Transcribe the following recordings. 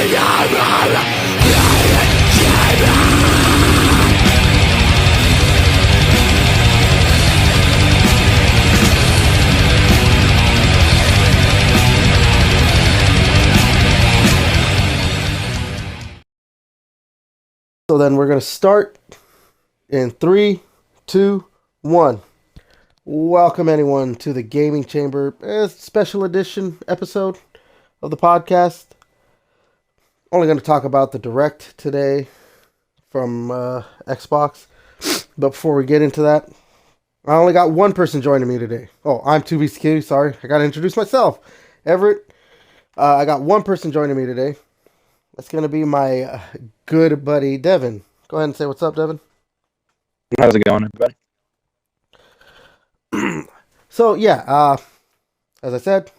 So then we're going to start in 3, 2, 1. Welcome anyone to the Gaming Chamber special edition episode of the podcast. Only going to talk about the Direct today from Xbox. But before we get into that, I only got one person joining me today. Oh, I'm 2BCQ, sorry. I got to introduce myself. Everett. I got one person joining me today. That's going to be my good buddy, Devin. Go ahead and say what's up, Devin. How's it going, everybody? So, yeah, as I said,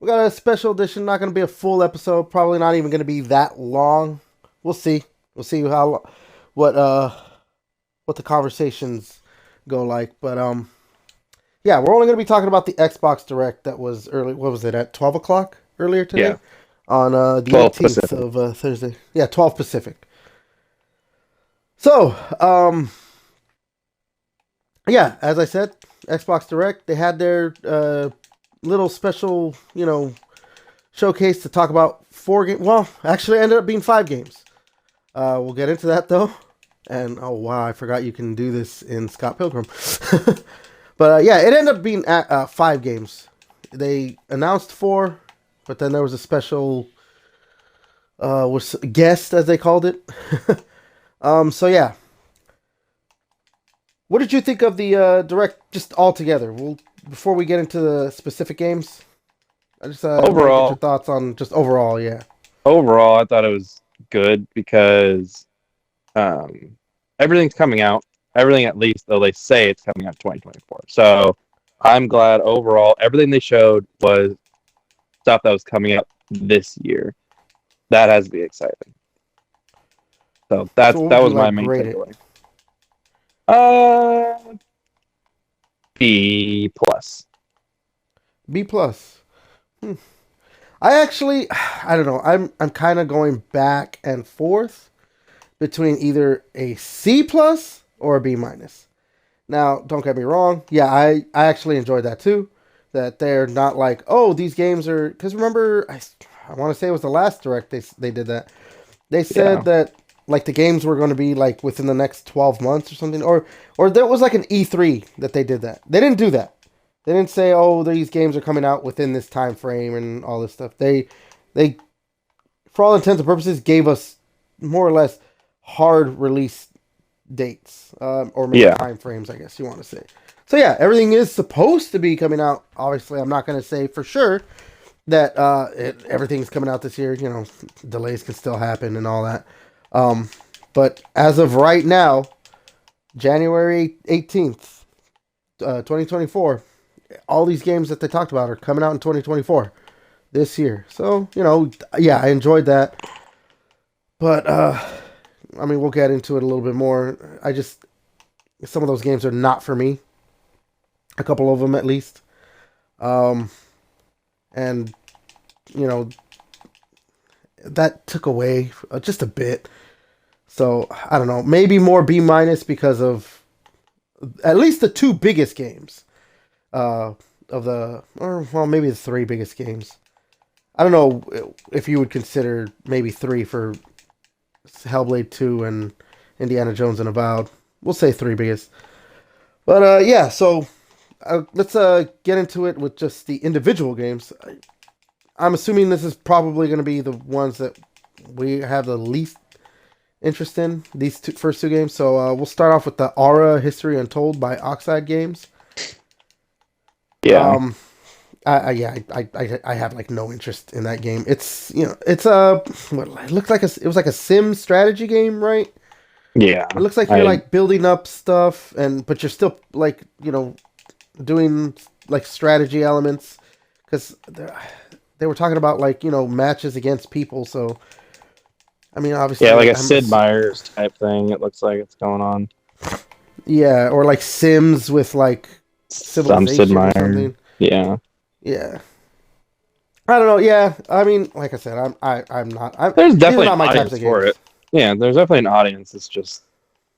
we got a special edition. Not going to be a full episode. Probably not even going to be that long. We'll see. We'll see what the conversations go like. But, yeah, we're only going to be talking about the Xbox Direct that was early. What was it, at 12 o'clock earlier today? Yeah. On the 18th Pacific. of Thursday. Yeah, 12 Pacific. So, yeah, as I said, Xbox Direct, they had their little special, showcase to talk about 4 games. Well, actually, it ended up being 5 games. We'll get into that, though. And, oh, wow, I forgot you can do this in Scott Pilgrim. But, yeah, it ended up being 5 games. They announced 4. But then there was a special guest, as they called it. So, yeah. What did you think of the Direct just altogether? Well, before we get into the specific games, I just overall, get your thoughts on just overall, yeah. Overall, I thought it was good because everything's coming out. Everything, at least, though they say it's coming out in 2024. So I'm glad overall everything they showed was stuff that was coming up this year. That has to be exciting. So that was my main takeaway. B plus. B plus. I don't know. I'm kind of going back and forth between either a C plus or a B minus. Now, don't get me wrong. Yeah, I actually enjoyed that too. That they're not like, oh, these games are... Because remember, I want to say it was the last Direct they did that. They said that like the games were going to be like within the next 12 months or something. Or there was like an E3 that they did that. They didn't do that. They didn't say, oh, these games are coming out within this time frame and all this stuff. They for all intents and purposes, gave us more or less hard release dates. Or maybe time frames, I guess you want to say. So yeah, everything is supposed to be coming out. Obviously, I'm not going to say for sure that everything's coming out this year. Delays can still happen and all that. But as of right now, January 18th, 2024, all these games that they talked about are coming out in 2024 this year. So, yeah, I enjoyed that. But, we'll get into it a little bit more. Some of those games are not for me. A couple of them, at least. And, that took away just a bit. So, I don't know. Maybe more B minus because of at least the 2 biggest games. Maybe the 3 biggest games. I don't know if you would consider maybe 3 for Hellblade 2 and Indiana Jones and Avowed. We'll say 3 biggest. But, yeah, so... let's get into it with just the individual games. I'm assuming this is probably going to be the ones that we have the least interest in, these first 2 games. So we'll start off with the Aura History Untold by Oxide Games. Yeah. I have like no interest in that game. It's it looks like it was like a sim strategy game, right? Yeah. It looks like you're like building up stuff but you're still like doing like strategy elements, because they were talking about like matches against people. So obviously, like a Sid Meier's type thing. It looks like it's going on. Yeah, or like Sims with like Civilization Sid Meier. or something. Yeah. I I don't know. Yeah, I mean, like I said, I'm not. There's These are definitely not an my types audience of for games. it. Yeah, there's definitely an audience. It's just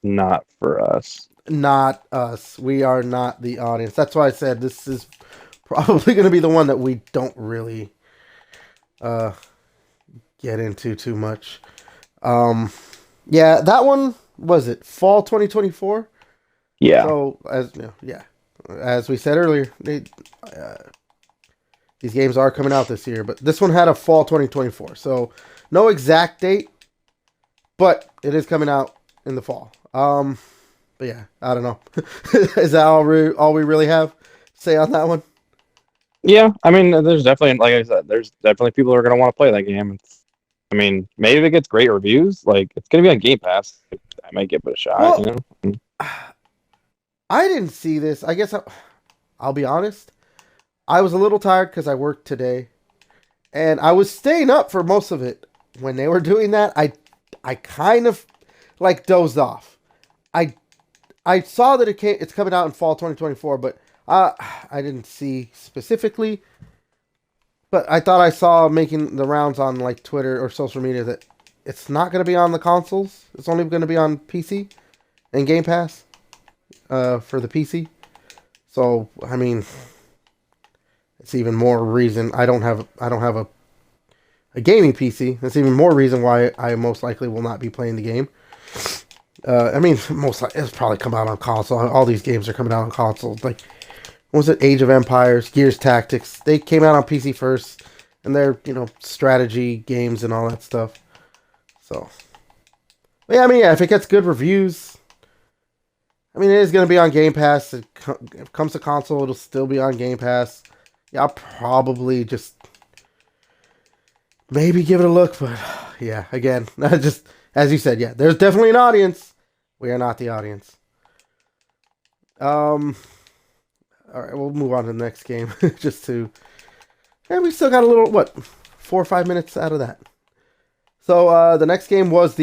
not for us. Not us. We are not the audience. That's why I said this is probably going to be the one that we don't really uh, get into too much. Um, yeah, that one was it fall 2024. Yeah. So as you know, yeah, as we said earlier, uh, these games are coming out this year, but this one had a fall 2024. So no exact date, but it is coming out in the fall. But yeah, I don't know. Is that all we really have to say on that one? Yeah, I mean, there's definitely, like I said, there's definitely people who are gonna want to play that game. I mean, maybe if it gets great reviews, like it's gonna be on Game Pass. I might give it a shot, you Well, know? I didn't see this. I guess I'll be honest. I was a little tired because I worked today, and I was staying up for most of it. When they were doing that, I kind of like dozed off. I I saw that it's coming out in fall 2024, but I didn't see specifically. But I thought I saw making the rounds on like Twitter or social media that it's not going to be on the consoles. It's only going to be on PC and Game Pass for the PC. So I mean, it's even more reason I don't have a gaming PC. That's even more reason why I most likely will not be playing the game. I mean, most likely it's probably come out on console. All these games are coming out on consoles. Like, what was it? Age of Empires, Gears Tactics. They came out on PC first, and they're strategy games and all that stuff. So, but yeah, I mean, yeah, if it gets good reviews, I mean, it is going to be on Game Pass. If it comes to console, it'll still be on Game Pass. Yeah, I'll probably just maybe give it a look, but yeah, again, just as you said, yeah, there's definitely an audience. We are not the audience. Um, all right, we'll move on to the next game. Just to, and we still got a little 4 or 5 minutes out of that. So the next game was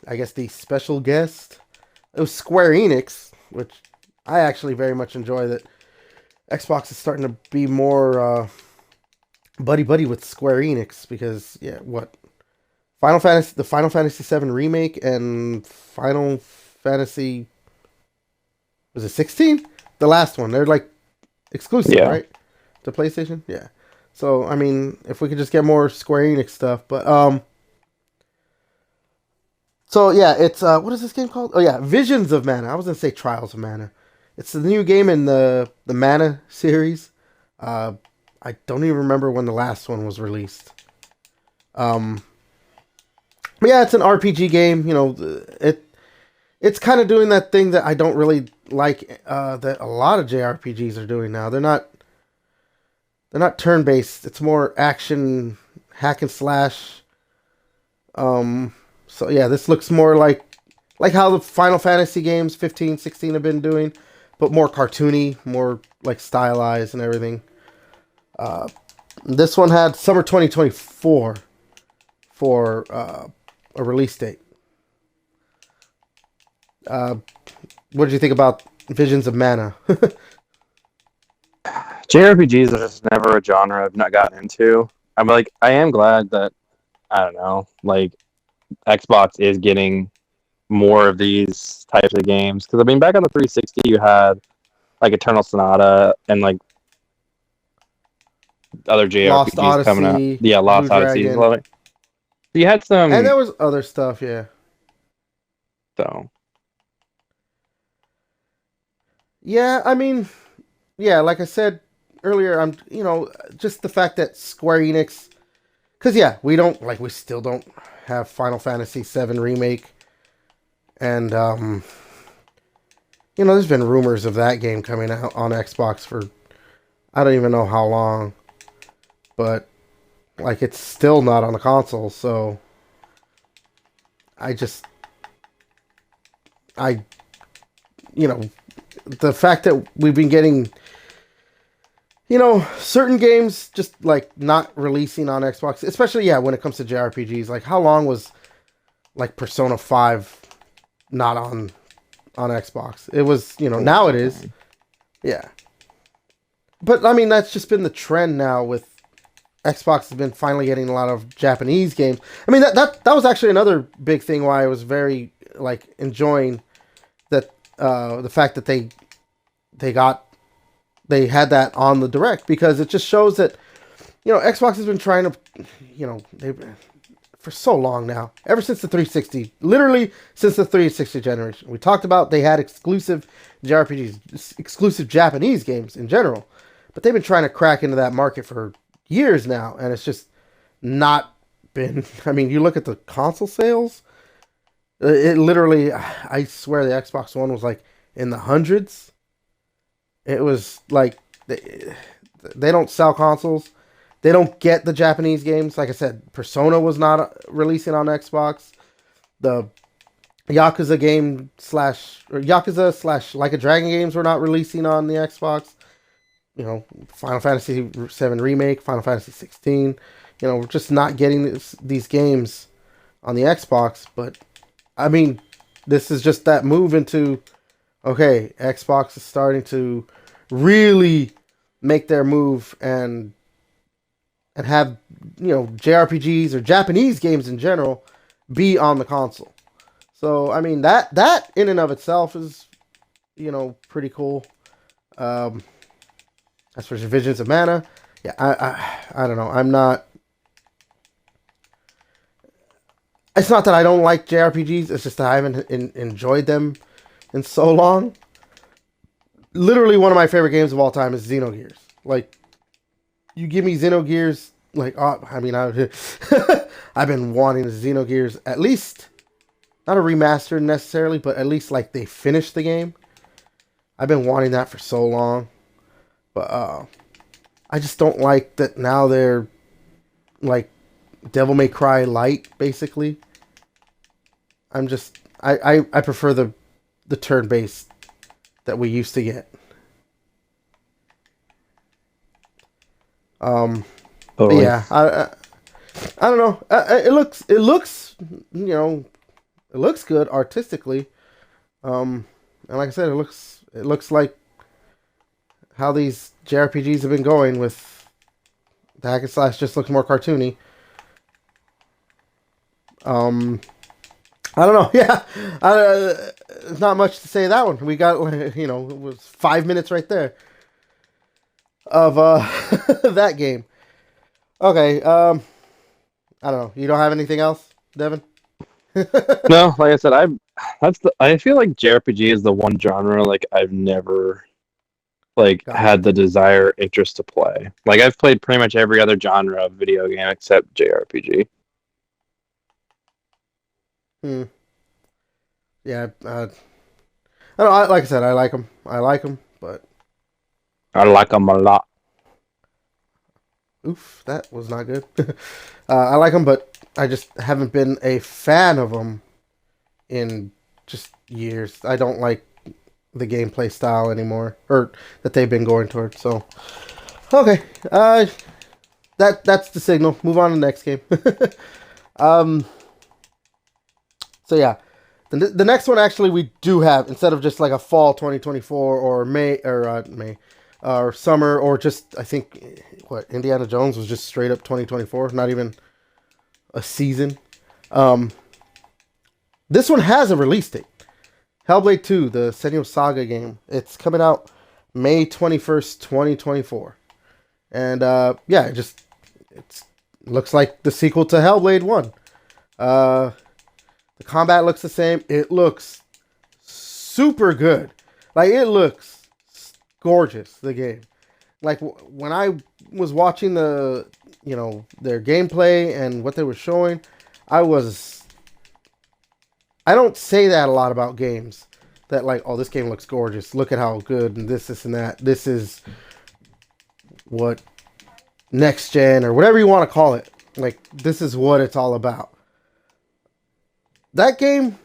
I guess the special guest. It was Square Enix, which I actually very much enjoy. That Xbox is starting to be more buddy buddy with Square Enix because yeah, the Final Fantasy VII remake and Final Fantasy was it 16? The last one. They're like exclusive, Yeah. right? To PlayStation? Yeah. So, I mean, if we could just get more Square Enix stuff, but so yeah, it's what is this game called? Oh yeah, Visions of Mana. I was going to say Trials of Mana. It's the new game in the Mana series. Uh I don't even remember when the last one was released. Um but yeah, it's an RPG game, it's kind of doing that thing that I don't really like that a lot of JRPGs are doing now. They're not turn based. It's more action, hack and slash. Um, so yeah, this looks more like how the Final Fantasy games 15, 16 have been doing, but more cartoony, more like stylized and everything. This one had summer 2024 for a release date. Uh, what did you think about Visions of Mana? JRPGs are just never a genre I've not gotten into. I am glad that, I don't know, like Xbox is getting more of these types of games. Because, I mean, back on the 360, you had like Eternal Sonata and like other Lost JRPGs coming out. Odyssey, Yeah, Blue Lost Odyssey. Dragon, You had and some, there was other stuff. Yeah, so yeah. I mean, yeah. Like I said earlier, I'm just the fact that Square Enix, because yeah, we still don't have Final Fantasy VII remake, and there's been rumors of that game coming out on Xbox for I don't even know how long, but like it's still not on the console, so I just I you know the fact that we've been getting certain games just like not releasing on Xbox, especially yeah when it comes to JRPGs. Like how long was like Persona 5 not on Xbox? It was, now it is. Yeah. But I mean that's just been the trend now with Xbox has been finally getting a lot of Japanese games. I mean, that was actually another big thing why I was very like enjoying that the fact that they got they had that on the direct, because it just shows that Xbox has been trying to they for so long now, ever since the 360, literally since the 360 generation. We talked about they had exclusive JRPGs, exclusive Japanese games in general, but they've been trying to crack into that market for years now, and it's just not been. I mean, you look at the console sales, it literally, I swear the Xbox One was like in the hundreds. It was like they don't sell consoles. They don't get the Japanese games. Like I said, Persona was not releasing on Xbox. The Yakuza game or Yakuza slash Like a Dragon games were not releasing on the Xbox. Final Fantasy VII Remake, Final Fantasy 16. We're just not getting these games on the Xbox. But I mean, this is just that move into, okay, Xbox is starting to really make their move and have JRPGs or Japanese games in general be on the console. So I mean, that in and of itself is pretty cool. As for Visions of Mana, yeah, I don't know. I'm not. It's not that I don't like JRPGs. It's just that I haven't enjoyed them in so long. Literally, one of my favorite games of all time is Xenogears. Like, you give me Xenogears, like, oh, I mean, I've been wanting the Xenogears, at least, not a remaster necessarily, but at least, like, they finished the game. I've been wanting that for so long. But, I just don't like that now they're, like, Devil May Cry light, basically. I prefer the turn-based that we used to get. Totally. Yeah, I don't know. It looks it looks good artistically. And like I said, it looks like how these JRPGs have been going, with the hack and slash just looks more cartoony. I don't know. Yeah, there's not much to say that one. We got it was 5 minutes right there of that game. Okay. I don't know. You don't have anything else, Devin? No, like I said, I feel like JRPG is the one genre like I've never like Got had the desire interest to play. Like I've played pretty much every other genre of video game except JRPG. Hmm. Yeah. I don't know. Like I said, I like them. I like them, but I like them a lot. oof, that was not good. I like them, but I just haven't been a fan of them in just years. I don't like the gameplay style anymore, or that they've been going towards. So, okay, that's the signal. Move on to the next game. um, so yeah, the next one actually we do have, instead of just like a fall 2024 or May or summer, or just, I think, what, Indiana Jones was just straight up 2024, not even a season. This one has a release date. Hellblade 2, the Senua Saga game. It's coming out May 21st, 2024. And yeah, it looks like the sequel to Hellblade 1. The combat looks the same. It looks super good. Like, it looks gorgeous, the game. Like, when I was watching their gameplay and what they were showing, I don't say that a lot about games. That, like, oh, this game looks gorgeous. Look at how good, and this, and that. This is what next gen, or whatever you want to call it. Like, this is what it's all about. That game,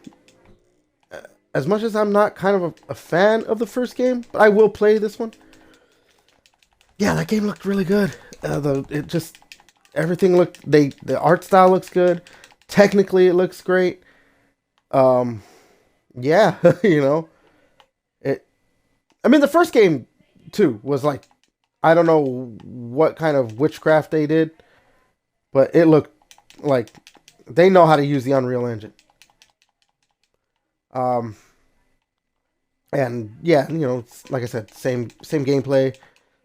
as much as I'm not kind of a fan of the first game, but I will play this one. Yeah, that game looked really good. Everything looked, the art style looks good. Technically, it looks great. Yeah, I mean, the first game too was like, I don't know what kind of witchcraft they did, but it looked like they know how to use the Unreal Engine. Um, and yeah, like I said, same gameplay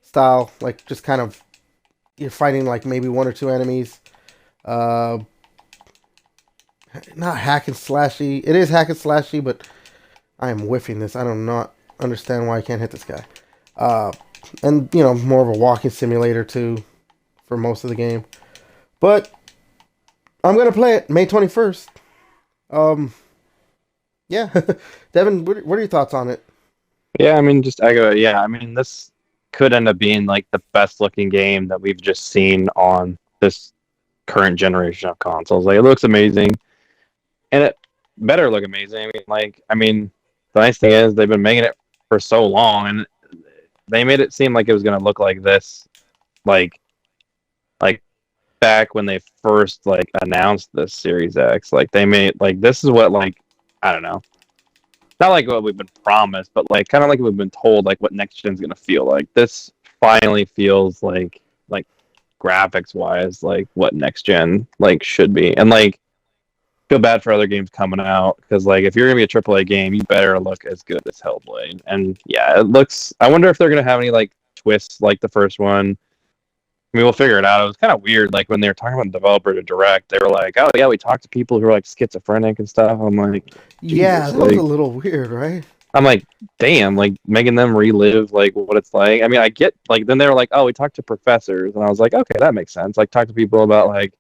style, like just kind of you're fighting like maybe one or two enemies. Uh, Not hack and slashy. It is hack and slashy, but I am whiffing this. I do not understand why I can't hit this guy. Uh, and more of a walking simulator too for most of the game. But I'm gonna play it May 21st. Um, yeah, Devin, what are your thoughts on it? Yeah, I mean, just echo it. Yeah, I mean, this could end up being like the best looking game that we've just seen on this current generation of consoles. Like, it looks amazing, and it better look amazing. I mean, the nice thing is they've been making it for so long, and they made it seem like it was going to look like this, like like back when they first like announced this Series X. Like they made like this is what like I don't know, not like what we've been promised, but like kind of like we've been told like what next gen's gonna feel like. This finally feels like graphics wise like what next gen like should be, and like feel bad for other games coming out because like if you're gonna be a AAA game, you better look as good as Hellblade. And yeah, it looks. I wonder if they're gonna have any like twists like the first one. I mean, we'll figure it out. It was kind of weird, like when they were talking about the developer to direct, they were like, "Oh yeah, we talked to people who are like schizophrenic and stuff." I'm like, Yeah, Jesus, that was a like little weird, right? I'm like, damn, like making them relive like what it's like. I mean, I get like then they were like, "Oh, we talked to professors," and I was like, "Okay, that makes sense." Like talk to people about like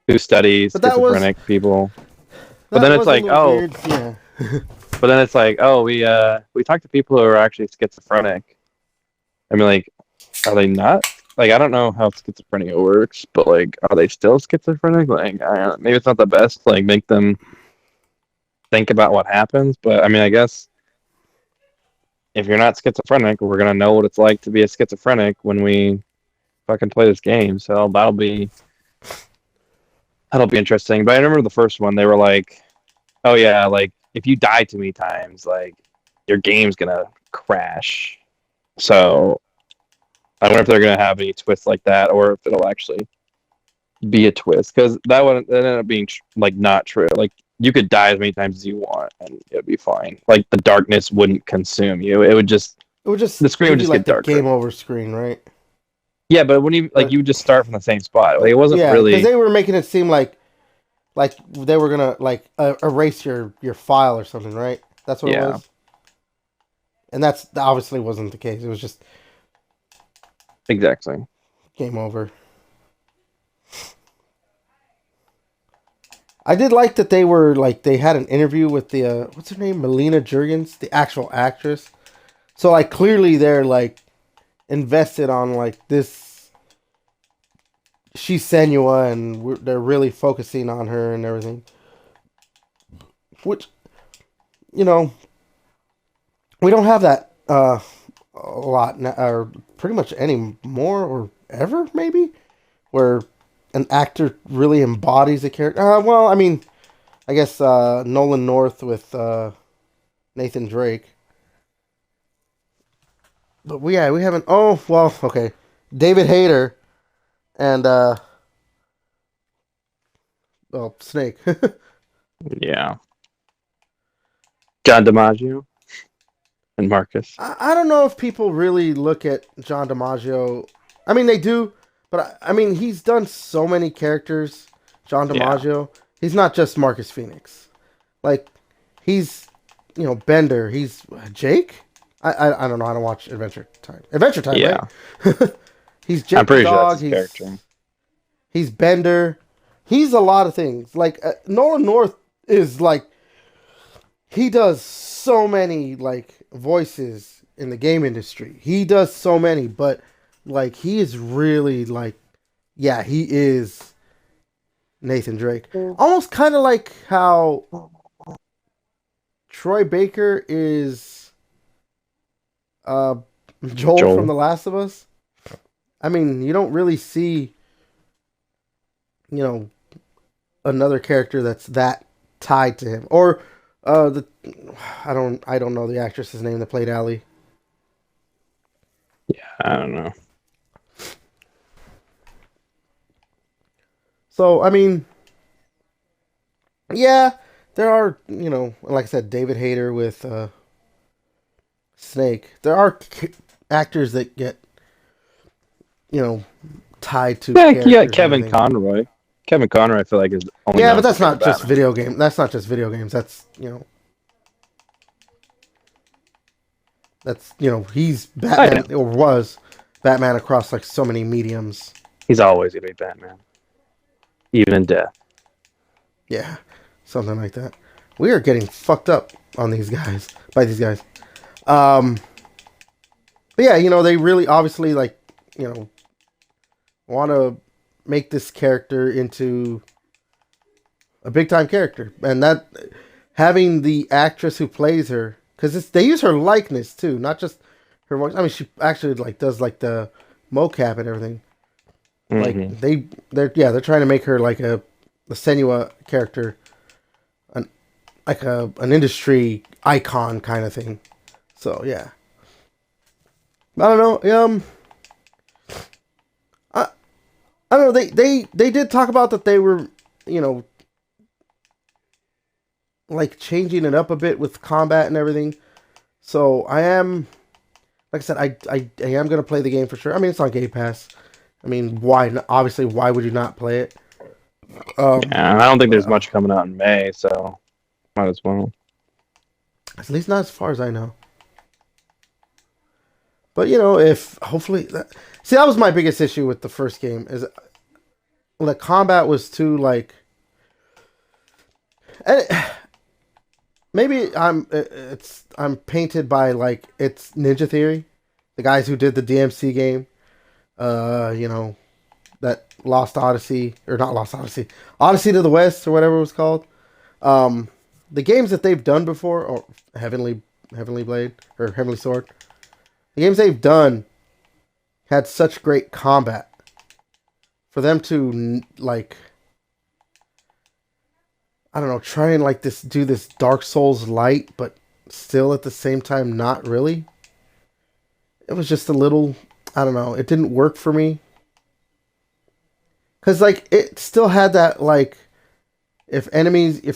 who study But that was schizophrenic people. But that then it's was a like, little oh, weird. Yeah. but then it's like, oh, we talked to people who are actually schizophrenic. I mean, like, are they not? Like, I don't know how schizophrenia works, but like, are they still schizophrenic? Like, I don't know, maybe it's not the best. Like, make them think about what happens. But I mean, I guess if you're not schizophrenic, we're gonna know what it's like to be a schizophrenic when we fucking play this game. So that'll be interesting. But I remember the first one, they were like, oh yeah, like if you die too many times, like your game's gonna crash. So I wonder if they're gonna have any twists like that, or if it'll actually be a twist, because that ended up being like not true. Like you could die as many times as you want, and it'd be fine. Like the darkness wouldn't consume you; it would just It would just the screen would give you just like get the darker. game over screen, right? Yeah, but when you like But you would just start from the same spot. Like it wasn't yeah, because really. they were making it seem like they were gonna like erase your file or something, right? That's what it Yeah, was. And that's obviously wasn't the case. It was just exactly. game over. I did like that they were like they had an interview with the what's her name, Melina Jurgens, the actual actress. So like clearly they're like invested on like this. She's Senua, and they're really focusing on her and everything. Which you know we don't have that a lot now, or pretty much any more or ever maybe where an actor really embodies a character. Well, I mean, I guess Nolan North with Nathan Drake. But we haven't. Oh well, okay. David Hayter and well Snake. Yeah, John DiMaggio and Marcus. I don't know if people really look at John DiMaggio. I mean, they do, but I mean, he's done so many characters. John Yeah, DiMaggio. He's not just Marcus Phoenix. Like, he's Bender. He's Jake. I don't know. I don't watch Adventure Time. Adventure Time, right? yeah. He's I'm Jake the pretty sure that's dog. his character. He's Bender. He's a lot of things. Like Nolan North is like he does so many like voices in the game industry. He does so many, but like he is really like yeah, he is Nathan Drake. Almost kind of like how Troy Baker is uh Joel from Joel. The Last of Us. I mean, you don't really see, you know, another character that's that tied to him. Or the I don't know the actress's name that played Allie. I don't know. So I mean, yeah, there are like I said, David Hayter with Snake. There are actors that get you know tied to Yeah, yeah, characters and Kevin everything. Conroy. Kevin Conroy, I feel like, is only Yeah, but known for that's being not just Batman. video game. That's not just video games. That's he's I know. Batman or was Batman across like so many mediums. He's always gonna be Batman, even in death. Yeah, something like that. We are getting fucked up on these guys by these guys. Um, but yeah, they really obviously like want to make this character into a big time character, and that having the actress who plays her, because they use her likeness too, not just her voice. I mean, she actually like does like the mocap and everything. Like Hmm. they're trying to make her like a Senua character, an an industry icon kind of thing. So yeah, I don't know. I I don't know. They did talk about that they were you know like changing it up a bit with combat and everything. So I am, like I said, I am gonna play the game for sure. I mean, it's on Game Pass. I mean, why? Obviously, why would you not play it? Yeah, and I don't think But there's much coming out in May, so might as well. at least not as far as I know. But if hopefully, see, that was my biggest issue with the first game is the combat was too like, and maybe I'm painted by like it's Ninja Theory, the guys who did the DMC game. That Lost Odyssey or not Lost Odyssey, Odyssey to the West or whatever it was called. Um, the games that they've done before, or Heavenly Blade or Heavenly Sword, the games they've done had such great combat. For them to like, I don't know, try and like do this Dark Souls light, but still at the same time not really. It was just a little, I don't know, it didn't work for me. Cause like it still had that like if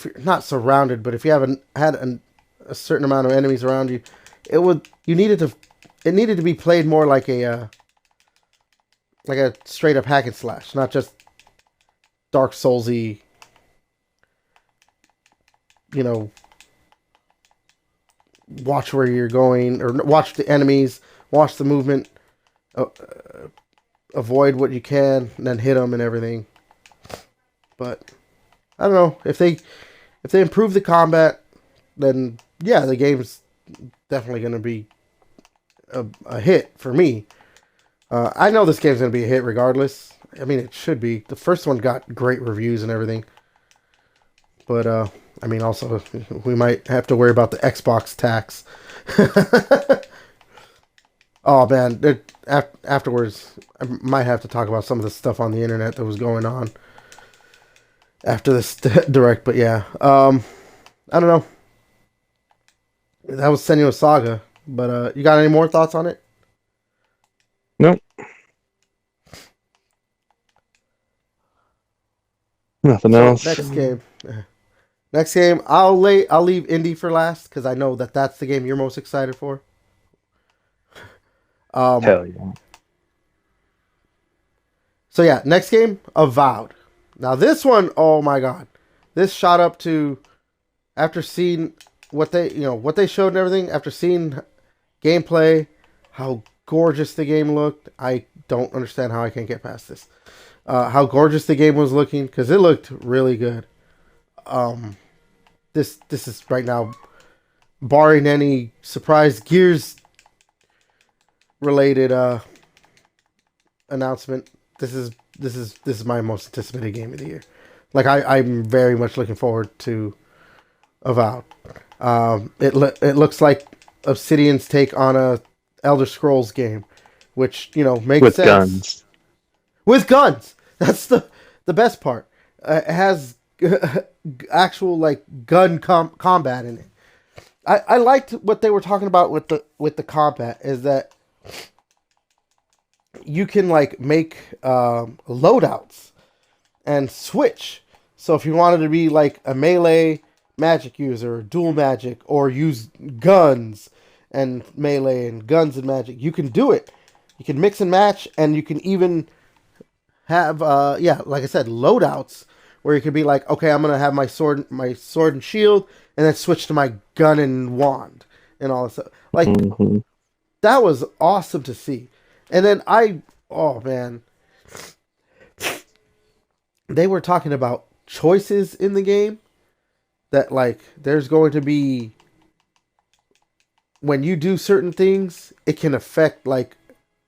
you're not surrounded, but if you a certain amount of enemies around you, it needed to be played more like a straight up hack and slash, not just Dark Soulsy, you know, watch where you're going or watch the enemies, watch the movement, uh, avoid what you can, and then hit them and everything. But I don't know if they improve the combat, then yeah, the game's definitely going to be a hit for me. I know this game's going to be a hit regardless. I mean, it should be. The first one got great reviews and everything. But, I mean, also, we might have to worry about the Xbox tax. Oh, man. Afterwards, I might have to talk about some of the stuff on the internet that was going on after this direct. But, yeah. I don't know. That was Senua Saga. But, you got any more thoughts on it? Nope. Nothing So, else. next game. Next game, I'll leave Indy for last because I know that's the game you're most excited for. Hell yeah. So yeah, next game, Avowed. Now this one, oh my god, this shot up to after seeing what they showed and everything. After seeing gameplay, how gorgeous the game looked. I don't understand how I can't get past this. How gorgeous the game was looking because it looked really good. This is right now, barring any surprise Gears related announcement. This is my most anticipated game of the year. Like I'm very much looking forward to Avowed. It looks like Obsidian's take on a Elder Scrolls game, which makes With sense. guns. With guns. That's the best part. It has actual like gun combat in it. I liked what they were talking about with the combat is that you can like make loadouts, and switch. So if you wanted to be like a melee magic user, dual magic, or use guns and melee and guns and magic, you can do it. You can mix and match, and you can even have like I said, loadouts where you could be like, okay, I'm gonna have my sword and shield, and then switch to my gun and wand and all this stuff. Like Hmm. that was awesome to see. And then oh man, they were talking about choices in the game that like there's going to be when you do certain things, it can affect like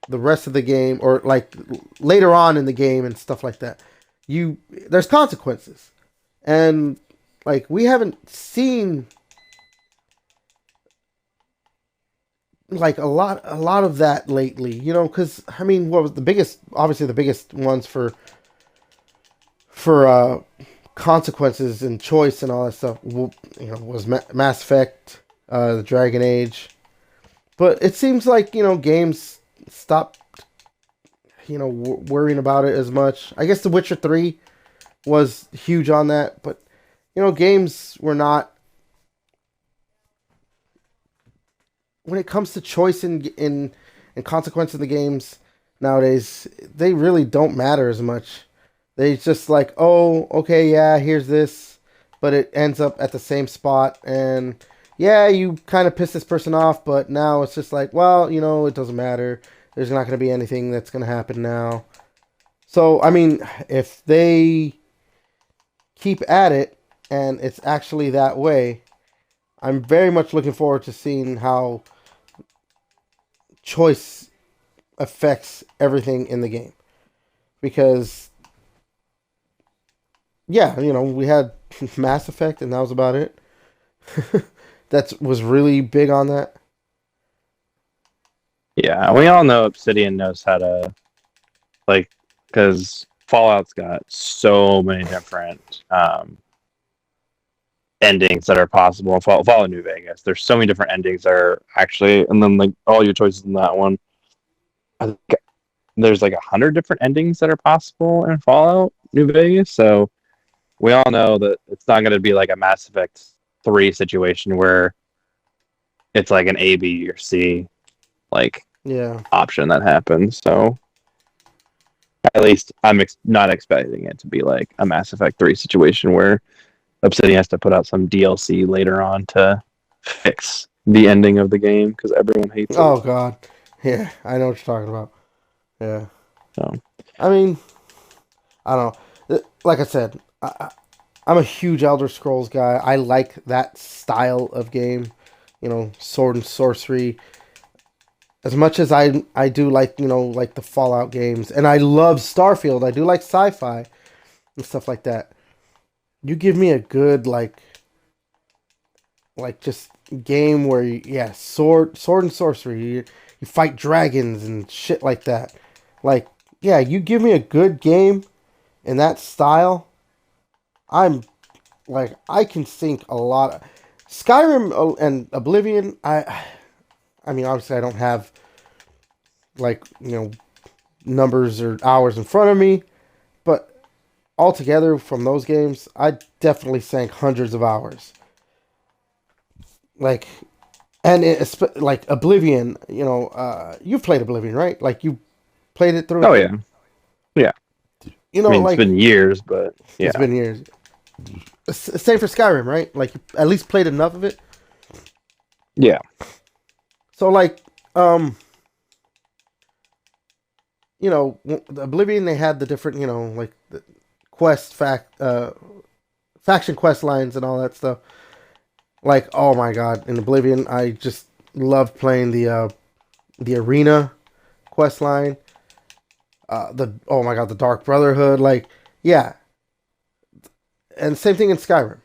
the rest of the game or like later on in the game and stuff like that. There's consequences. And like we haven't seen like a lot of that lately, cuz I mean, what was the biggest obviously the biggest ones for consequences and choice and all that stuff, was Mass Effect, the Dragon Age. But it seems like, games stopped, worrying about it as much. I guess The Witcher 3 was huge on that, but, games were not. When it comes to choice and consequence in the games nowadays, they really don't matter as much. They just like, oh, okay, yeah, here's this, but it ends up at the same spot, and yeah, you kind of piss this person off, but now it's just like, well, it doesn't matter. There's not going to be anything that's going to happen now. So, I mean, if they keep at it and it's actually that way, I'm very much looking forward to seeing how choice affects everything in the game. Because, yeah, we had Mass Effect, and that was about it. That was really big on that. Yeah, we all know Obsidian knows how to like because Fallout's got so many different endings that are possible. Fallout New Vegas, there's so many different endings that are actually, and then like all your choices in that one. I think there's like 100 different endings that are possible in Fallout New Vegas. So we all know that it's not going to be like a Mass Effect 3 situation where it's like an A, B, or C like Yeah. option that happens. So at least I'm not expecting it to be like a Mass Effect 3 situation where Obsidian has to put out some DLC later on to fix the ending of the game because everyone hates it. Oh, God. Yeah, I know what you're talking about. Yeah. So I mean, I don't know. Like I said, I'm a huge Elder Scrolls guy. I like that style of game, sword and sorcery. As much as I do like, like the Fallout games, and I love Starfield. I do like sci-fi and stuff like that. You give me a good like just game where yeah, sword and sorcery. You fight dragons and shit like that. Like, yeah, you give me a good game in that style, I'm like I can sink a lot of Skyrim and Oblivion. I mean, obviously I don't have like, numbers or hours in front of me, but altogether from those games, I definitely sank hundreds of hours. Like, and like Oblivion, you've played Oblivion, right? Like you played it through and oh through. yeah, yeah. I mean, it's Like been years, but it's yeah, been years. Same for Skyrim, right? Like you at least played enough of it. yeah. So like, the Oblivion, they had the different, like the faction quest lines and all that stuff. Like, oh my god, in Oblivion, I just loved playing the arena quest line. The oh my god, the Dark Brotherhood, like, yeah, and same thing in Skyrim.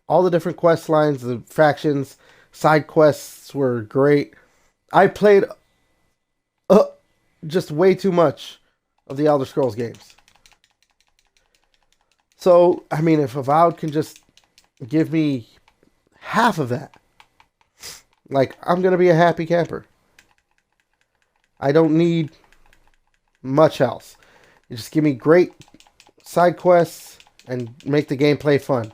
All the different quest lines, the factions, side quests were great. I played uh, just way too much of the Elder Scrolls games. So, I mean, if Avowed can just give me half of that, like, I'm going to be a happy camper. I don't need much else. You just give me great side quests, and make the gameplay fun.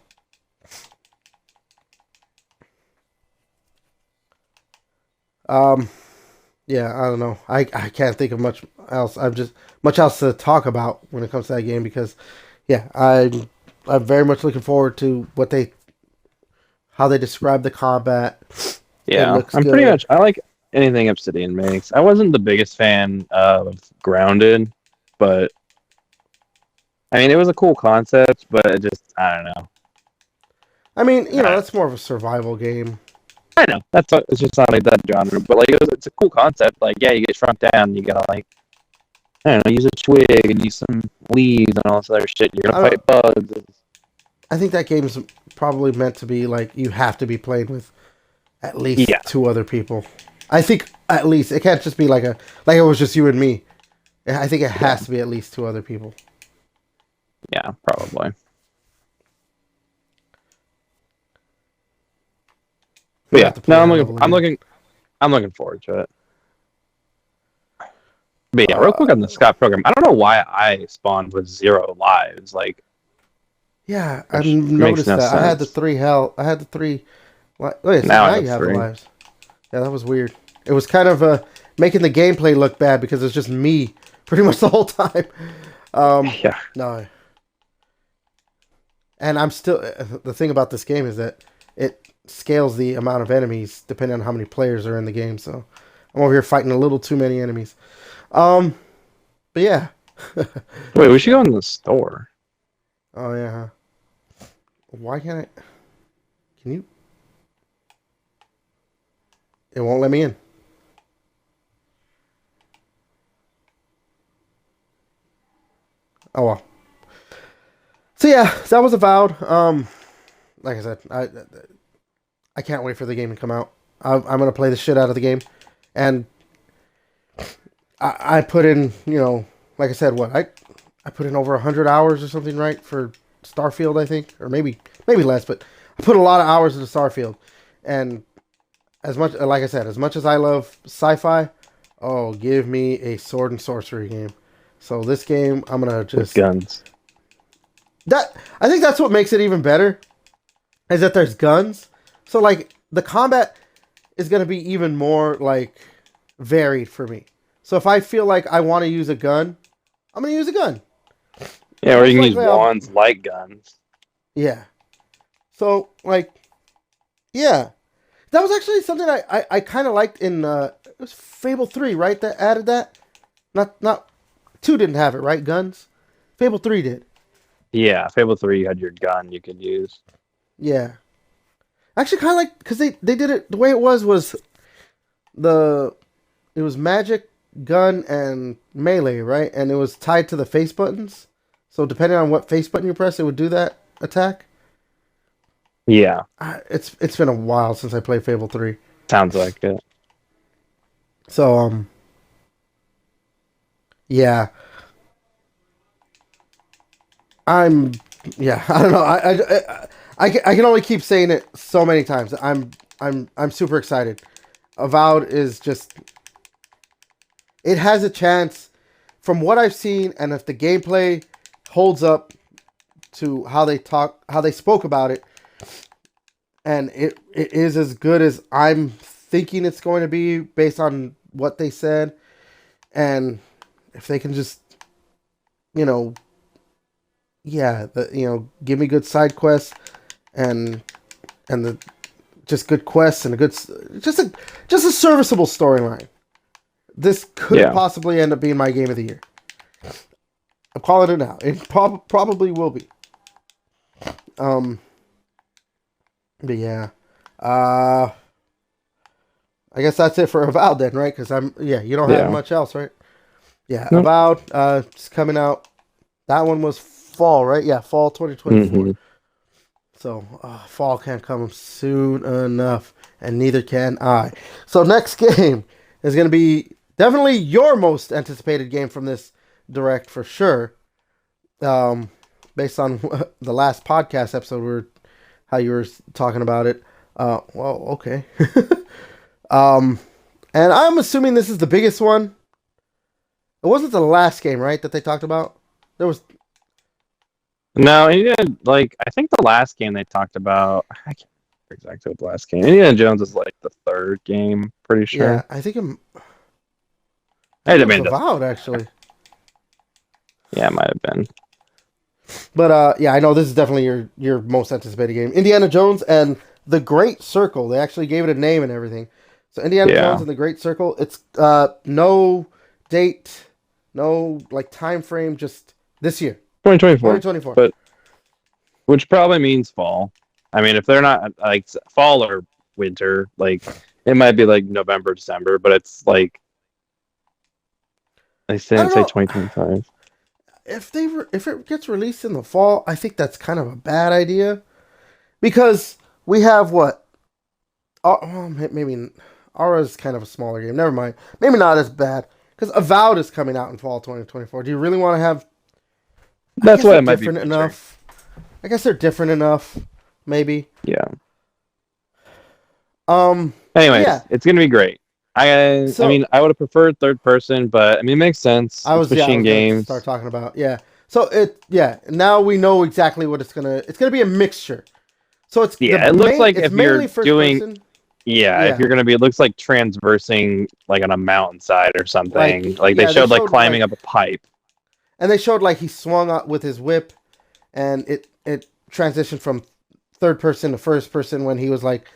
Um, yeah, I don't know. I can't think of much else. I'm just much else to talk about when it comes to that game because, yeah, I'm very much looking forward to how they describe the combat. It Yeah, looks I'm pretty good. much. I like anything Obsidian makes. I wasn't the biggest fan of Grounded, but I mean, it was a cool concept, but it just I don't know. I mean, I, that's more of a survival game. I know that's what, it's just not like that genre, but like it's a cool concept. Like, yeah, you get shrunk down, you gotta like I don't know, use a twig and use some leaves and all this other shit. You're I gonna don't. fight bugs. I think that game's probably meant to be like you have to be playing with at least Yeah, two other people. I think at least it can't just be like it was just you and me. I think it yeah, has to be at least two other people. yeah, probably. We But have yeah, to play no, that level again. I'm looking forward to it. But yeah, real Uh, quick on the Scott program, I don't know why I spawned with 0 lives. Like, yeah, I which makes noticed no that. I had the sense. three hell. I had the three. Wait, so Now I now have you have the 3. lives. Yeah, that was weird. It was kind of making the gameplay look bad because it's just me pretty much the whole time. Yeah, No, and I'm still. The thing about this game is that it scales the amount of enemies depending on how many players are in the game. So I'm over here fighting a little too many enemies. Um, but yeah. wait, we should go in the store. Oh yeah. Why can't I? Can you? It won't let me in. Oh well. So yeah, that was Avowed. Like I said, I can't wait for the game to come out. I'm gonna play the shit out of the game, and I put in, like I said, I put in over 100 hours or something, right, for Starfield, I think, or maybe less, but I put a lot of hours into Starfield, and as much, like I said, as much as I love sci-fi, oh, give me a sword and sorcery game. So this game, I'm gonna With just guns. that. I think that's what makes it even better, is that there's guns. So like the combat is gonna be even more like varied for me. So if I feel like I want to use a gun, I'm gonna use a gun. Yeah, or you Most can use likely, I'll. wands like guns. Yeah. So like, yeah, that was actually something I kind of liked in it was Fable 3, right? That added that. Not 2 didn't have it, right? Guns. Fable 3 did. Yeah, Fable 3, you had your gun you could use. Yeah. Actually, kind of like because they did it the way it was the it was magic, gun, and melee, right? And it was tied to the face buttons. So depending on what face button you press, it would do that attack. Yeah, It's been a while since I played Fable 3. sounds like it. So yeah, I'm yeah, I don't know. I can only keep saying it so many times. I'm super excited. Avowed is just it has a chance from what I've seen, and if the gameplay holds up to how they spoke about it, and it is as good as I'm thinking it's going to be based on what they said, and if they can just, you know, yeah, give me good side quests and the just good quests and a good just a serviceable storyline. This could Yeah. possibly end up being my game of the year. I'm calling it now. It probably will be. Um, but yeah, uh, I guess that's it for Avowed then, right? Because you don't have Yeah. much else, right? Yeah, Nope. Avowed, it's coming out. That one was fall, right? Yeah, fall 2024. hmm So fall can't come soon enough, and neither can I. So next game is going to be definitely your most anticipated game from this direct for sure. Um, Based on the last podcast episode, how you were talking about it. Well, okay. um, and I'm assuming this is the biggest one. It wasn't the last game, right? That they talked about. There was. No, like I think the last game they talked about. I can't remember exactly what the last game. Indiana Jones is like the third game. Pretty Yeah, sure. I think it was It doesn't. Avowed actually. Yeah, it might have been. But yeah, I know this is definitely your most anticipated game. Indiana Jones and the Great Circle. They actually gave it a name and everything. So Indiana Jones Yeah, and the Great Circle. It's no date, no like time frame, just this year, 2024. 2024. But which probably means fall. I mean, if they're not like fall or winter, like it might be like November, December, but it's like they I didn't don't say know 2025. if it gets released in the fall. I think that's kind of a bad idea because we have what? Well, maybe Aura is kind of a smaller game. Never mind. Maybe not as bad because Avowed is coming out in fall 2024. Do you really want to have? I That's guess why they're it might be different winter. enough. I guess they're different enough. Maybe. Yeah. But Anyways, yeah. it's gonna be great. I So mean, I would have preferred third person, but I mean, it makes sense. It's I machine was gonna start games. talking about So now we know exactly what it's gonna be a mixture. So Yeah, it looks like it's if you're mainly first doing, person. yeah, if Yeah. you're gonna be, it looks like transversing like on a mountainside or something. Like they They showed like showed climbing up a pipe. and they showed like he swung up with his whip, and it transitioned from third person to first person when he was like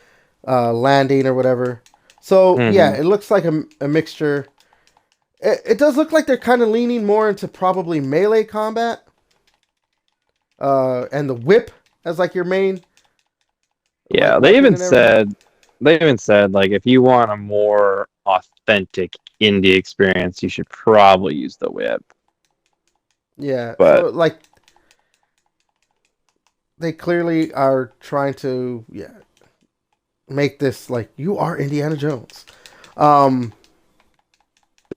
landing or whatever. So yeah, Hmm. it looks like a mixture. It does look like they're kind of leaning more into probably melee combat, and the whip as like your main like Yeah, weapon and everything. they even said like if you want a more authentic indie experience, you should probably use the whip. Yeah, But so like they clearly are trying to make this like you are Indiana Jones. Um,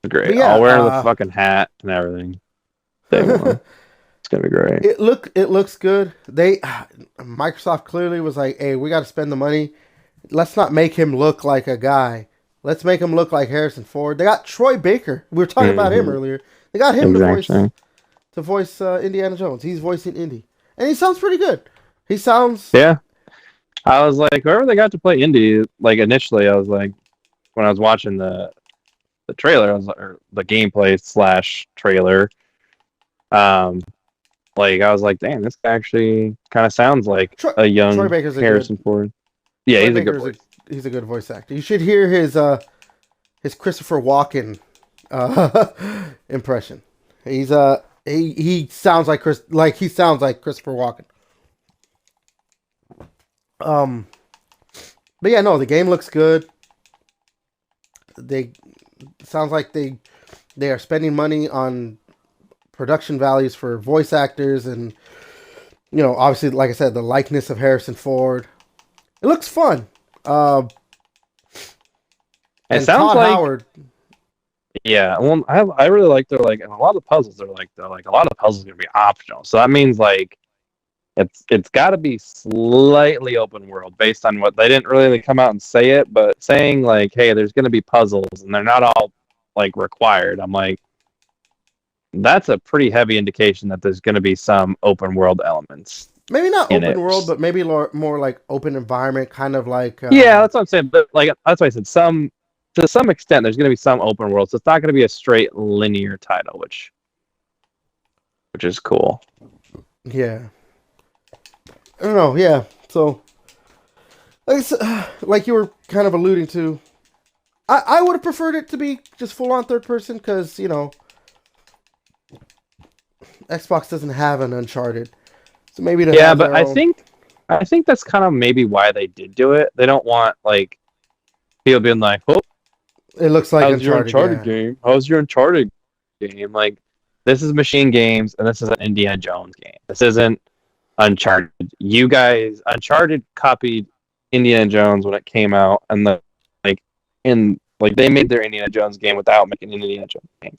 it's but great. yeah, I'll wear the fucking hat and everything. Day one. It's gonna be great. it looks good. Microsoft clearly was like, hey, we got to spend the money. Let's not make him look like a guy. Let's make him look like Harrison Ford. They got Troy Baker. We were talking about him Hmm. earlier. They got him Exactly. to voice Indiana Jones. He's voicing Indy, and he sounds pretty good. He sounds Yeah. I was like, whoever they got to play indie, like initially, I was like, when I was watching the trailer, I was like, or the gameplay slash trailer, um, like I was like, damn, this guy actually kind of sounds like Troy, a Troy young Baker's a good Harrison Ford. Yeah, Troy he's a good Baker's voice. he's a good voice actor. You should hear his Christopher Walken impression. He sounds like he sounds like Christopher Walken. Um, but yeah, no, the game looks good. They sounds like they are spending money on production values for voice actors and obviously like I said the likeness of Harrison Ford. It looks fun. It And sounds Todd like, Howard. yeah. Well, I really like they're like, and a lot of the puzzles are like they're like a lot of the puzzles are gonna be optional. So that means like it's got to be slightly open world based on what they didn't really come out and say it, but saying like, hey, there's going to be puzzles and they're not all like required. I'm like, that's a pretty heavy indication that there's going to be some open world elements Maybe not in open it. world, but maybe more like open environment, kind of like. Yeah, that's what I'm saying. But like that's why I said some to some extent there's going to be some open world, so it's not going to be a straight linear title, which is cool. Yeah. I don't know. Yeah. So, like you were kind of alluding to, I would have preferred it to be just full on third person because Xbox doesn't have an Uncharted, so maybe to Yeah, have but their own. I think that's kind of maybe why they did do it. They don't want like people being like, "Oh, It looks like how's your Uncharted. Uncharted Yeah. game? How's your Uncharted game?" Like, this is Machine Games, and this is an Indiana Jones game. This isn't Uncharted. You guys, Uncharted copied Indiana Jones when it came out, and like they made their Indiana Jones game without making an Indiana Jones game.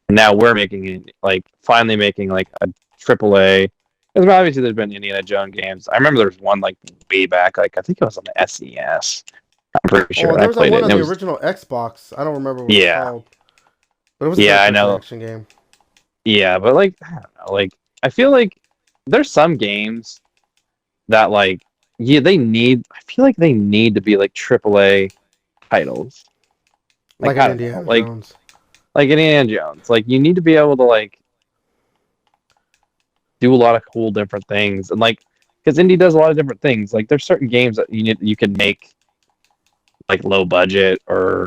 And now we're making it like finally making like a AAA. Because obviously there's been Indiana Jones games. I remember there was one like way back, like I think it was on the SES. I'm pretty sure. Oh, And there I was that played it, one and on it the was original Xbox. I don't remember what it's yeah, called, but it was a yeah, I third-person know, action game. yeah, but like I don't know, like I feel like there's some games that like yeah they need. I feel like they need to be like AAA titles. Like Like an I don't know, Indiana Jones. like Indiana Jones. Like you need to be able to like do a lot of cool different things and like because indie does a lot of different things. Like there's certain games that you can make like low budget or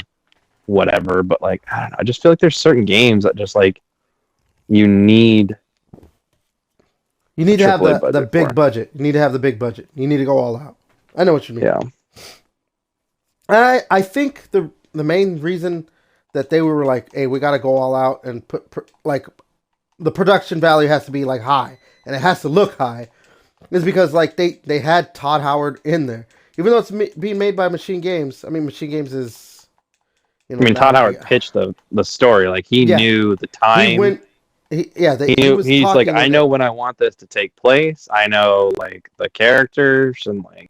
whatever, but like I don't know. I just feel like there's certain games that just like you need You a need to have AAA the budget for. big budget. You need to have the big budget. You need to go all out. I know what you mean. Yeah. I think the main reason that they were like, hey, we got to go all out and like the production value has to be like high and it has to look high is because like they had Todd Howard in there, even though it's being made by Machine Games. I mean, Machine Games is, I mean, Todd Howard pitched the story. Like he yeah, knew the he time. went. He He knew was he's like, talking I with know it. when I want this to take place. I know like the characters and like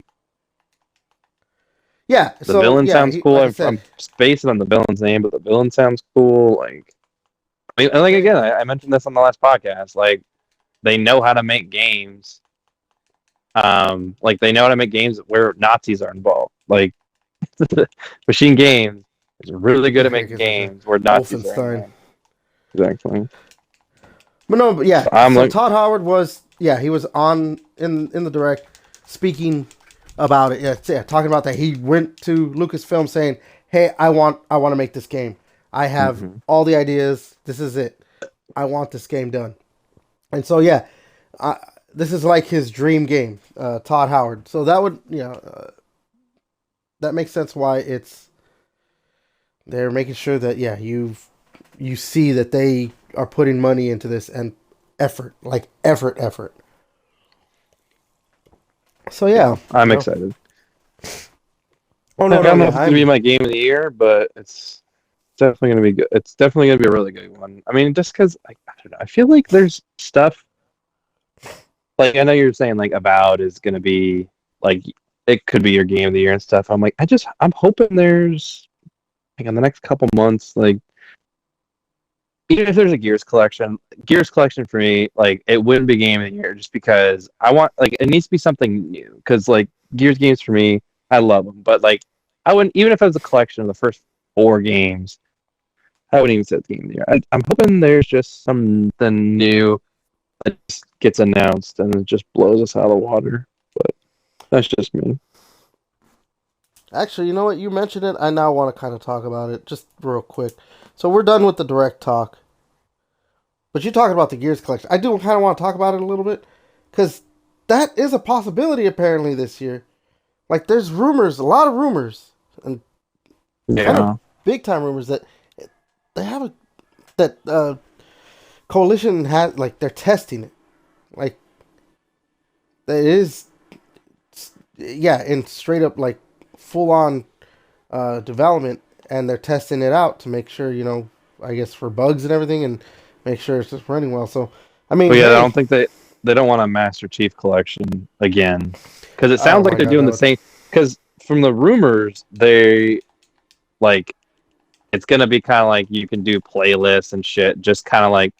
Yeah, the so villain yeah, sounds cool. like I said, I'm basing on the villain's name, but the villain sounds cool. Like I mean, and like again, I mentioned this on the last podcast. Like they know how to make games. Like they know how to make games where Nazis are involved. Like Machine Games is really good at making games where Nazis are Wolfenstein. involved. Exactly. But no, but yeah. So I'm So like, Todd Howard was, yeah, he was on in the direct speaking about it. Yeah, talking about that. He went to Lucasfilm saying, "Hey, I want to make this game. I have all the ideas. This is it. I want this game done." And so yeah, this is like his dream game, Todd Howard. So that would, that makes sense why they're making sure that yeah, you see that they are putting money into this and effort, like effort. So yeah, I'm excited. Oh I no, don't know yeah, if it's gonna be my game of the year, but it's definitely gonna be good. It's definitely gonna be a really good one. I mean, just because I don't know, I feel like there's stuff like I know you're saying like Avowed is gonna be like it could be your game of the year and stuff. I'm like I'm hoping there's like in the next couple months like even if there's a Gears collection for me, like it wouldn't be game of the year just because I want like it needs to be something new. Because like Gears games for me, I love them, but like I wouldn't even if it was a collection of the first 4 games, I wouldn't even say it's game of the year. I'm hoping there's just something new that just gets announced and it just blows us out of the water. But that's just me. Actually, you know what? You mentioned it. I now want to kind of talk about it just real quick. So we're done with the direct talk. But you're talking about the Gears collection. I do kind of want to talk about it a little bit because that is a possibility apparently this year. Like there's rumors, a lot of rumors, and kind of big time rumors that they have Coalition has like they're testing it, like it is, yeah, in straight up like full on development, and they're testing it out to make sure I guess for bugs and everything, and make sure it's just running well. So I mean, But yeah, hey, I don't think they don't want a Master Chief collection again because it oh sounds like my they're god, doing the same. Because from the rumors, they like it's gonna be kind of like you can do playlists and shit. Just kind of like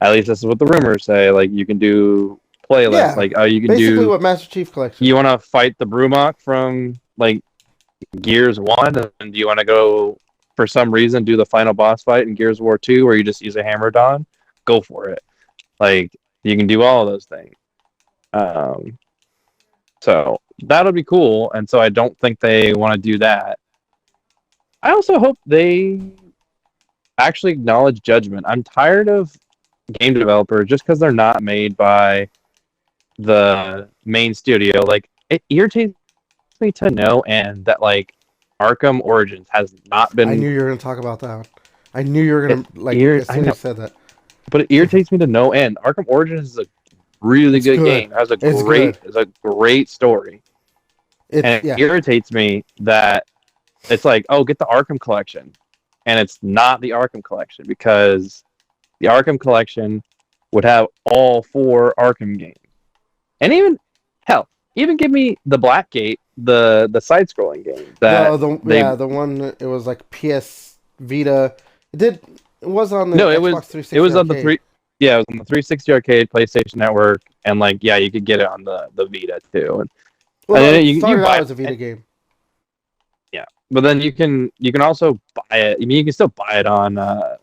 at least this is what the rumors say. Like you can do playlists. yeah, Like you can basically do. what Master Chief collection. You want to fight the Brumok from like Gears 1, and do you want to go for some reason do the final boss fight in Gears of War 2, where you just use a hammer dawn? Go for it. Like you can do all of those things. So that'll be cool. And so I don't think they want to do that. I also hope they actually acknowledge Judgment. I'm tired of game developers just because they're not made by the main studio. Like it irritates me to no end that like Arkham Origins has not been. I knew you were going to talk about that one. I knew you were going to as soon as you said that. But it irritates me to no end. Arkham Origins is a really good game. It has a great story. And it irritates me that it's like, oh, get the Arkham collection. And it's not the Arkham collection because the Arkham collection would have all 4 Arkham games. And even give me the Blackgate, the side-scrolling game. The one it was like PS Vita. It was on the Xbox 360. It was on the 3. Yeah, it was on the 360 arcade, PlayStation Network, and like yeah, you could get it on the Vita too. And Well, then it you started out buy as a Vita it, game. yeah. But then you can also buy it. I mean, you can still buy it on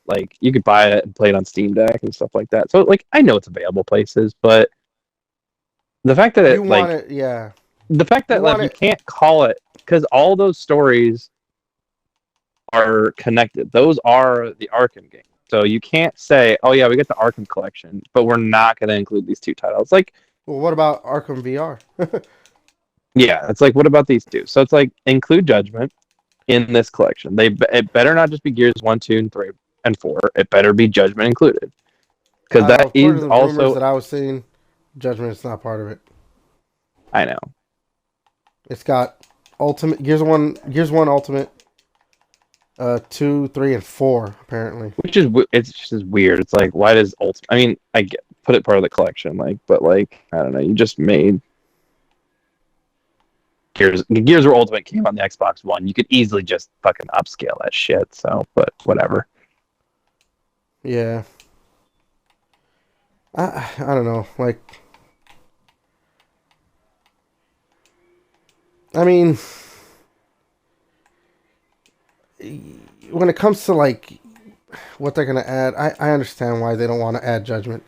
like you could buy it and play it on Steam Deck and stuff like that. So like I know it's available places, but the fact that You it want like it, yeah. the fact You that like want you it. can't call it because all those stories are connected. Those are the Arkham games. So you can't say, "Oh yeah, we get the Arkham collection, but we're not going to include these two titles." Like, Well, what about Arkham VR? yeah, it's like, what about these two? So it's like include Judgment in this collection. It better not just be Gears 1, 2, and 3 and 4. It better be Judgment included because that According is to the rumors also that I was seeing, Judgment is not part of it. I know, It's got Ultimate Gears One Ultimate, 2, 3, and 4 apparently. which is it's just weird. It's like why does Ultimate? I mean, I get put it part of the collection, like, but like I don't know. You just made Gears where Ultimate came on the Xbox One. You could easily just fucking upscale that shit. So, but whatever. Yeah, I don't know. Like, I mean, when it comes to like what they're gonna add, I understand why they don't want to add Judgment,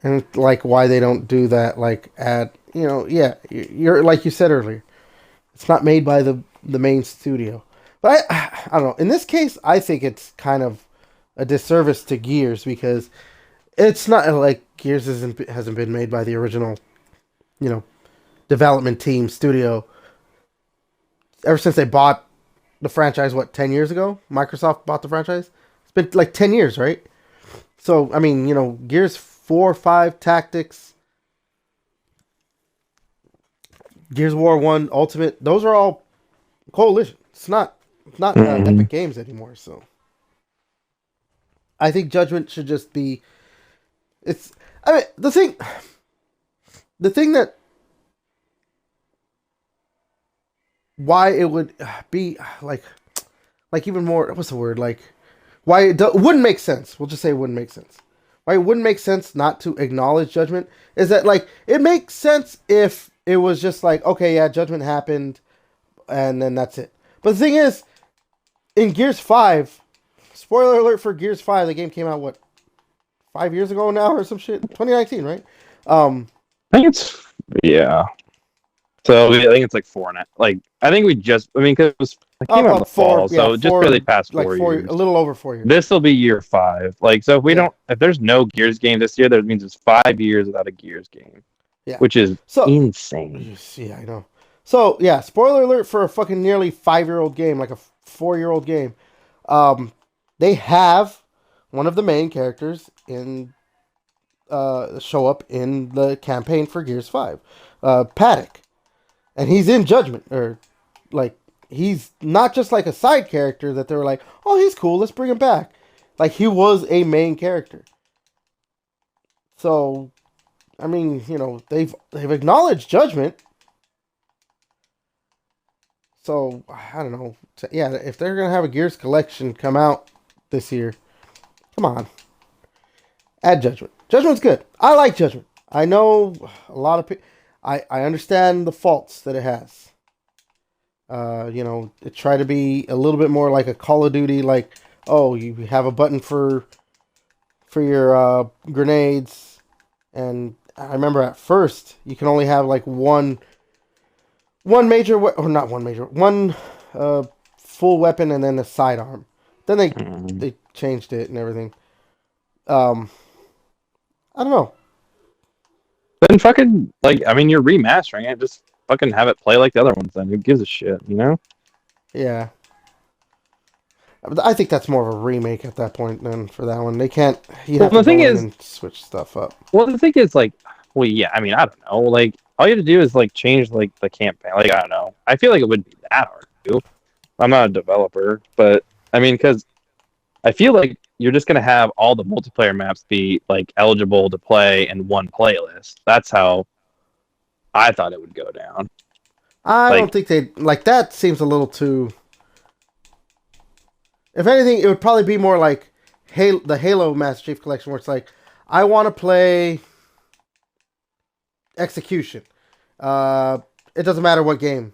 and like why they don't do that. Like add, yeah, you're like you said earlier, it's not made by the main studio. But I don't know. In this case, I think it's kind of a disservice to Gears because it's not like Gears hasn't been made by the original, you know, development team studio ever since they bought the franchise. What, 10 years ago? Microsoft bought the franchise. It's been like 10 years, right? So I mean, Gears 4, 5, Tactics, Gears of War 1, Ultimate. Those are all Coalition. It's not Epic Games anymore. So I think Judgment should just be. It's. I mean, the thing that why it would be like even more. What's the word? Like why wouldn't make sense. We'll just say it wouldn't make sense. Why it wouldn't make sense not to acknowledge Judgment is that like it makes sense if it was just like, okay, yeah, Judgment happened and then that's it. But the thing is, in Gears 5, spoiler alert for Gears 5, the game came out, what, 5 years ago now or some shit? 2019, right? I think it's yeah. So I think it's like four and like I think we just I mean because it came out in the About four, fall, yeah, so just barely past like 4 years. a little over 4 years. This will be year 5. Like so if we Yeah. don't if there's no Gears game this year, that means it's 5 years without a Gears game, Yeah. which is So, insane. yeah, I know. So, yeah, spoiler alert for a fucking nearly 5-year-old game, like a 4-year-old game. They have one of the main characters in show up in the campaign for Gears 5, Paddock, and he's in Judgment, or like he's not just like a side character that they were like, oh, he's cool, let's bring him back. Like he was a main character. So, I mean, they've acknowledged Judgment. So I don't know. Yeah, if they're gonna have a Gears collection come out this year, come on, add Judgment. Judgment's good. I like Judgment. I know a lot of people. I understand the faults that it has. It tried to be a little bit more like a Call of Duty, like, oh, you have a button for your grenades, and I remember at first you can only have like one major or not one major, one full weapon and then a sidearm. Then they changed it and everything. I don't know. Then fucking like I mean you're remastering it, just fucking have it play like the other ones then. Who gives a shit, you know? Yeah. I think that's more of a remake at that point then for that one. They can't have to go in and switch stuff up. Well the thing is like well yeah, I mean I don't know. Like all you have to do is like change like the campaign. Like I don't know. I feel like it wouldn't be that hard to do. I'm not a developer, but I mean because I feel like you're just gonna have all the multiplayer maps be like eligible to play in one playlist. That's how I thought it would go down. I Like, don't think they like that. Seems a little too. If anything, it would probably be more like, the Halo Master Chief Collection, where it's like, I want to play Execution. Uh, it doesn't matter what game,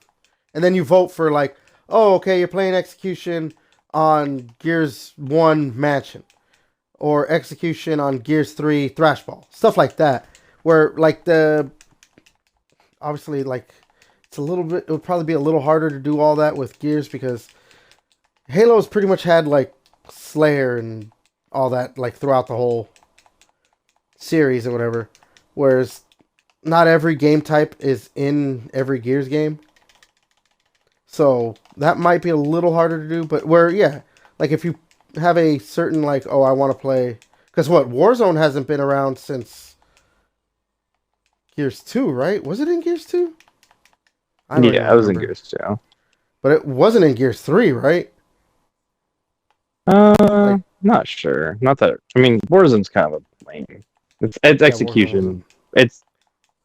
and then you vote for like, oh, okay, you're playing Execution on Gears 1 Mansion, or Execution on Gears 3 Thrashball, stuff like that. Where like obviously like it's a little bit, it would probably be a little harder to do all that with Gears because Halo's pretty much had like Slayer and all that like throughout the whole series or whatever. Whereas not every game type is in every Gears game. So that might be a little harder to do, but where, yeah, like if you have a certain like, oh, I want to play, because what, Warzone hasn't been around since Gears 2, right? Was it in Gears 2? I don't even Yeah, I was in remember. Gears too. But it wasn't in Gears 3, right? Like, Not sure. Not that. I mean, Warzone's kind of a lame. It's yeah, Warzone wasn't. execution.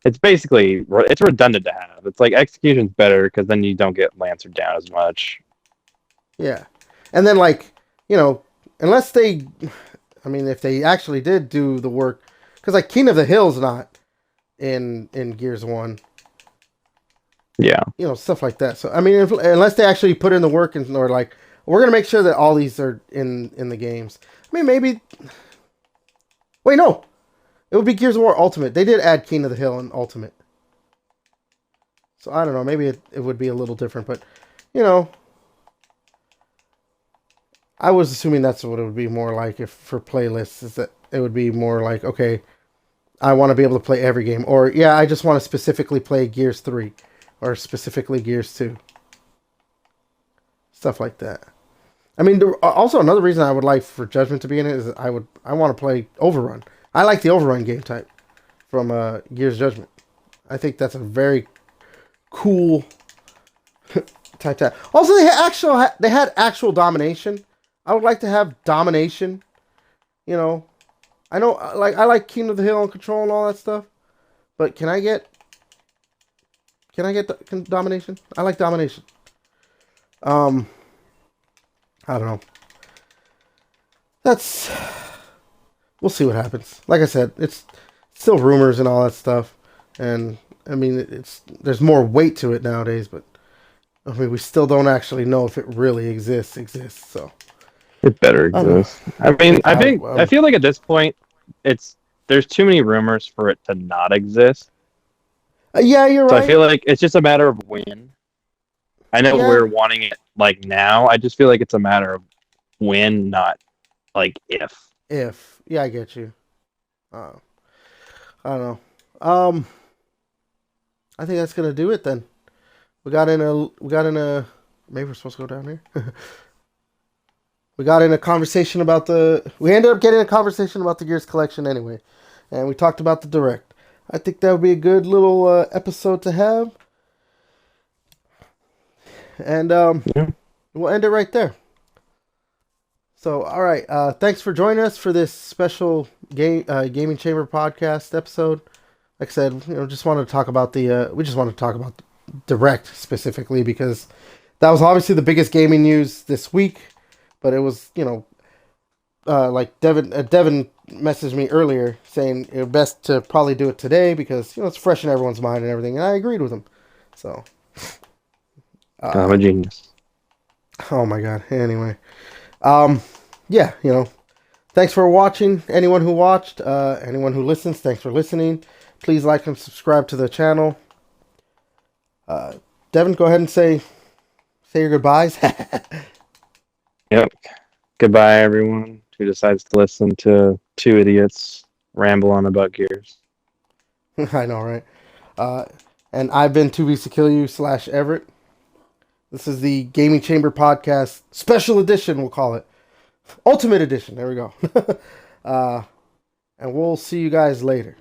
It's basically it's redundant to have. It's like execution's better because then you don't get Lancer down as much. Yeah. And then, like, unless they, I mean, if they actually did do the work, because, like, King of the Hill's not in Gears 1. Yeah. Stuff like that. So, I mean, unless they actually put in the work and or, like, we're going to make sure that all these are in the games. I mean, maybe. Wait, no. It would be Gears of War Ultimate. They did add King of the Hill in Ultimate. So, I don't know. Maybe it would be a little different. But, I was assuming that's what it would be more like if for playlists, is that it would be more like, okay, I want to be able to play every game. Or, yeah, I just want to specifically play Gears 3. Or specifically Gears 2. Stuff like that. I mean, also another reason I would like for Judgment to be in it is I want to play Overrun. I like the Overrun game type from Gears Judgment. I think that's a very cool type. Also, they had actual domination. I would like to have domination. I know, like I like King of the Hill and Control and all that stuff, but can I get domination? I like domination. I don't know. We'll see what happens. Like I said, it's still rumors and all that stuff, and I mean there's more weight to it nowadays, but I mean we still don't actually know if it really exists. So It better I don't know. exist. I mean, I feel like at this point, there's too many rumors for it to not exist. Yeah, you're So right. I feel like it's just a matter of when. I know Yeah, we're wanting it like now. I just feel like it's a matter of when, not like if. yeah, I get you. Uh, I don't know. I think that's gonna do it then. We got in a. Maybe we're supposed to go down here. We got in a conversation about we ended up getting a conversation about the Gears collection anyway. And we talked about the Direct. I think that would be a good little episode to have. And Yeah. we'll end it right there. So, all right. Thanks for joining us for this special Gaming Chamber podcast episode. Like I said, just wanted to talk about we just wanted to talk about Direct specifically because that was obviously the biggest gaming news this week. But it was, like Devin messaged me earlier saying it was best to probably do it today because, it's fresh in everyone's mind and everything. And I agreed with him. So. I'm a genius. Oh my God. Anyway. Yeah, thanks for watching. Anyone who watched, anyone who listens, thanks for listening. Please like and subscribe to the channel. Devin, go ahead and say your goodbyes. Yep. Goodbye, everyone who decides to listen to two idiots ramble on about Gears. I know, right? And I've been 2Vs to Kill You / Everett. This is the Gaming Chamber Podcast Special Edition, we'll call it. Ultimate Edition. There we go. And we'll see you guys later.